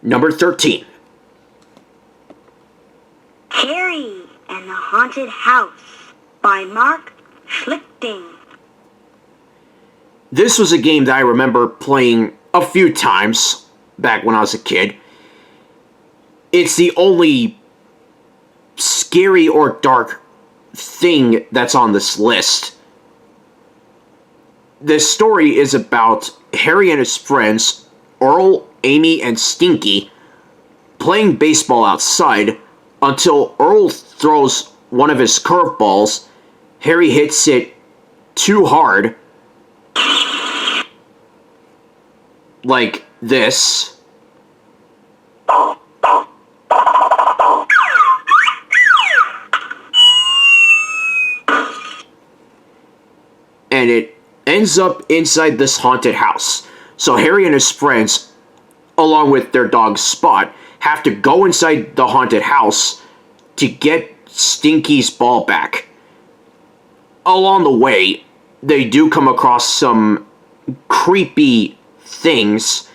Number 13. Harry and the Haunted House by Mark Schlichting. This was a game that I remember playing a few times back when I was a kid. It's the only scary or dark thing that's on this list. This story is about Harry and his friends, Earl, Amy, and Stinky, playing baseball outside until Earl throws one of his curveballs. Harry hits it too hard, like this. And it ends up inside this haunted house. So Harry and his friends, along with their dog Spot, have to go inside the haunted house to get Stinky's ball back. Along the way, they do come across some creepy things,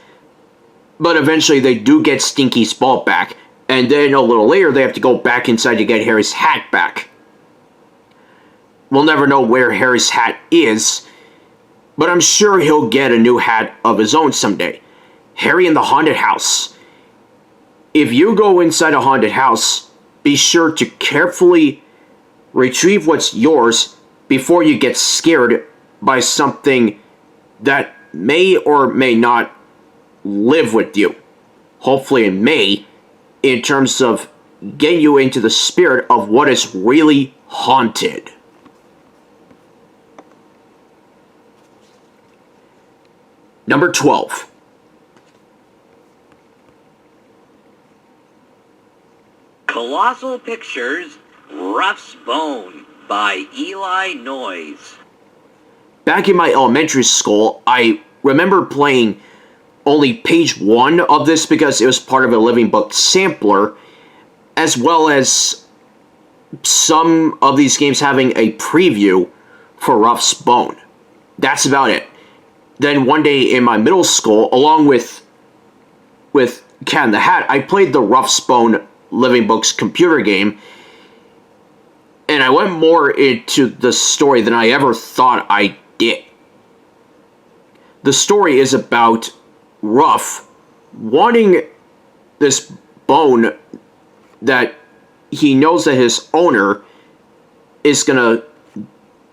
but eventually they do get Stinky's ball back, and then a little later they have to go back inside to get Harry's hat back. We'll never know where Harry's hat is, but I'm sure he'll get a new hat of his own someday. Harry in the Haunted House. If you go inside a haunted house, be sure to carefully retrieve what's yours before you get scared by something that may or may not live with you. Hopefully it may, in terms of getting you into the spirit of what is really haunted. Number 12. Colossal Pictures, Ruff's Bone by Eli Noyes. Back in my elementary school, I remember playing only page 1 of this because it was part of a Living Book sampler, as well as some of these games having a preview for Ruff's Bone. That's about it. Then one day in my middle school, along with Cat in the Hat, I played the Ruff's Bone Living Books computer game, and I went more into the story than I ever thought I did. The story is about Ruff wanting this bone that he knows that his owner is gonna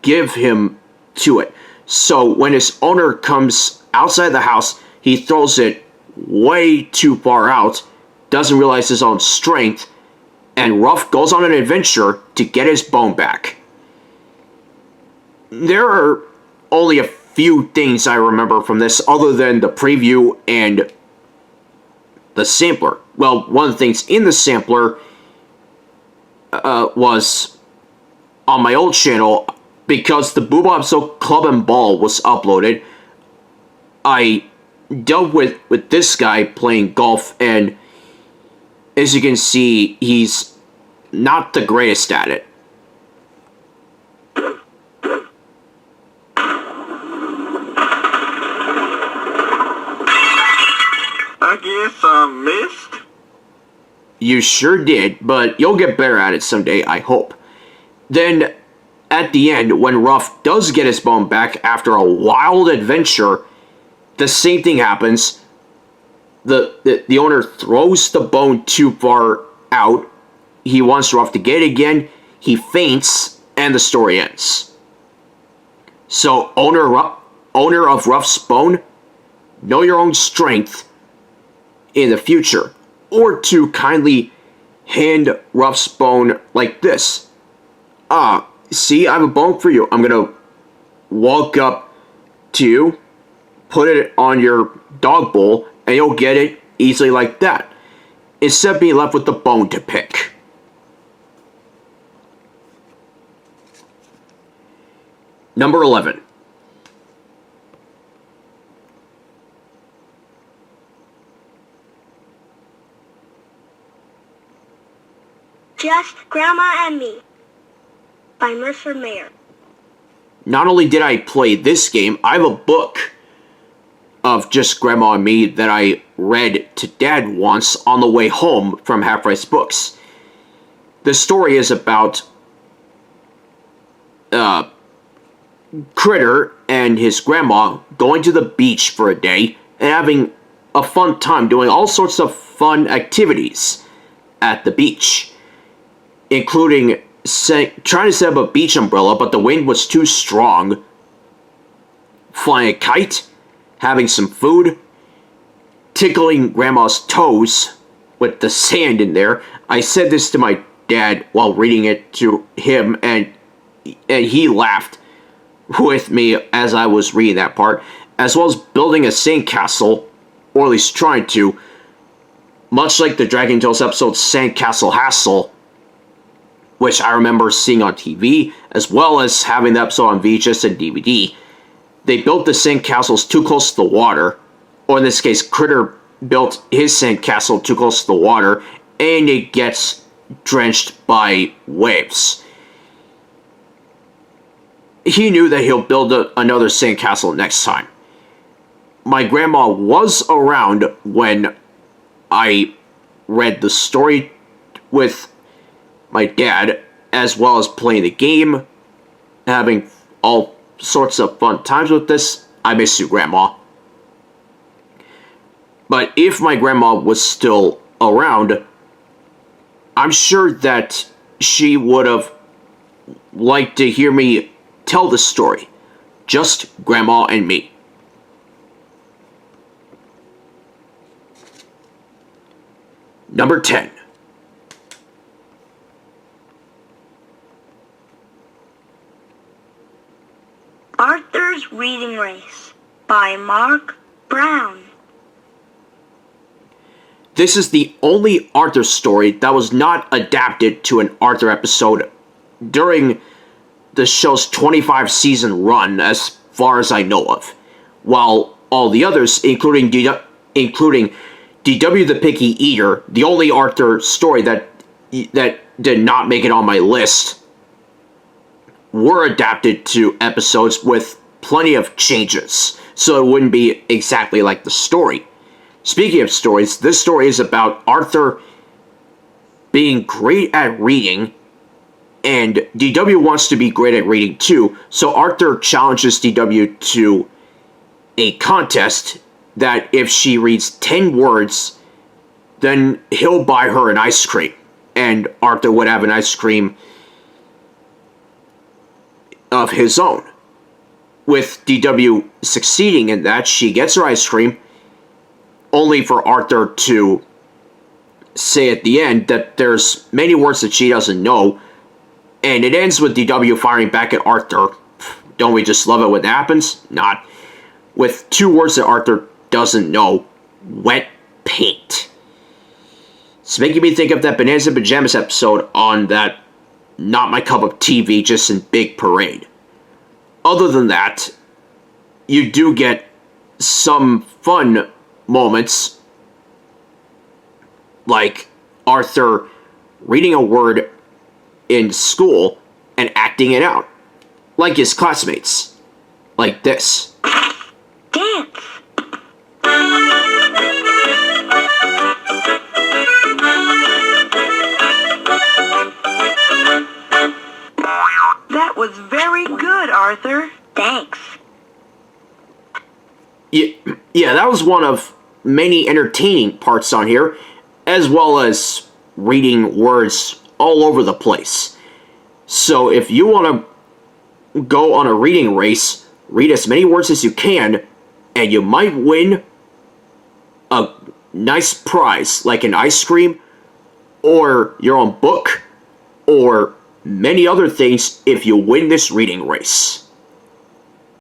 give him to it. So when his owner comes outside the house, he throws it way too far out, doesn't realize his own strength, and Ruff goes on an adventure to get his bone back. There are only a few things I remember from this other than the preview and the sampler. Well, one of the things in the sampler was on my old channel, because the Boobop So Club and Ball was uploaded. I dealt with this guy playing golf, and as you can see, he's not the greatest at it. I guess I missed. You sure did, but you'll get better at it someday, I hope. Then, at the end, when Ruff does get his bone back after a wild adventure, the same thing happens. The owner throws the bone too far out. He wants Ruff to get it again. He faints, and the story ends. So, owner of Ruff's Bone, know your own strength in the future, or to kindly hand Ruff's Bone like this. See, I have a bone for you. I'm gonna walk up to you, put it on your dog bowl, and you'll get it easily like that, instead of being left with the bone to pick. Number 11. Just Grandma and Me by Mercer Mayer. Not only did I play this game, I have a book of Just Grandma and Me that I read to Dad once on the way home from Half Price Books. The story is about Critter and his grandma going to the beach for a day and having a fun time doing all sorts of fun activities at the beach, including trying to set up a beach umbrella, but the wind was too strong, flying a kite, having some food, tickling Grandma's toes with the sand in there. I said this to my dad while reading it to him, and he laughed with me as I was reading that part, as well as building a sandcastle, or at least trying to, much like the Dragon Tales episode Sandcastle Hassle, which I remember seeing on TV, as well as having the episode on VHS and DVD. They built the sandcastles too close to the water, or in this case, Critter built his sandcastle too close to the water, and it gets drenched by waves. He knew that he'll build another sandcastle next time. My grandma was around when I read the story with my dad, as well as playing the game, having all sorts of fun times with this. I miss you, Grandma. But if my grandma was still around, I'm sure that she would have liked to hear me tell the story. Just Grandma and Me. Number 10. Arthur's Reading Race by Mark Brown. This is the only Arthur story that was not adapted to an Arthur episode during the show's 25-season run, as far as I know of. While all the others, including D.W. the Picky Eater, the only Arthur story that did not make it on my list, were adapted to episodes with plenty of changes, so it wouldn't be exactly like the story. Speaking of stories, this story is about Arthur being great at reading, and DW wants to be great at reading too, so Arthur challenges DW to a contest that if she reads 10 words, then he'll buy her an ice cream, and Arthur would have an ice cream of his own. With DW succeeding in that, she gets her ice cream, only for Arthur to say at the end that there's many words that she doesn't know, and it ends with DW firing back at Arthur. Don't we just love it when that happens? Not. With 2 words that Arthur doesn't know. Wet paint. It's making me think of that Bananas and Pajamas episode on that Not My Cup of Tea just in Big Parade. Other than that, you do get some fun moments, like Arthur reading a word in school and acting it out, like his classmates, like this. Dance. That was very good, Arthur. Thanks. Yeah, that was one of many entertaining parts on here, as well as reading words all over the place. So if you want to go on a reading race, read as many words as you can, and you might win a nice prize, like an ice cream, or your own book, or many other things if you win this reading race.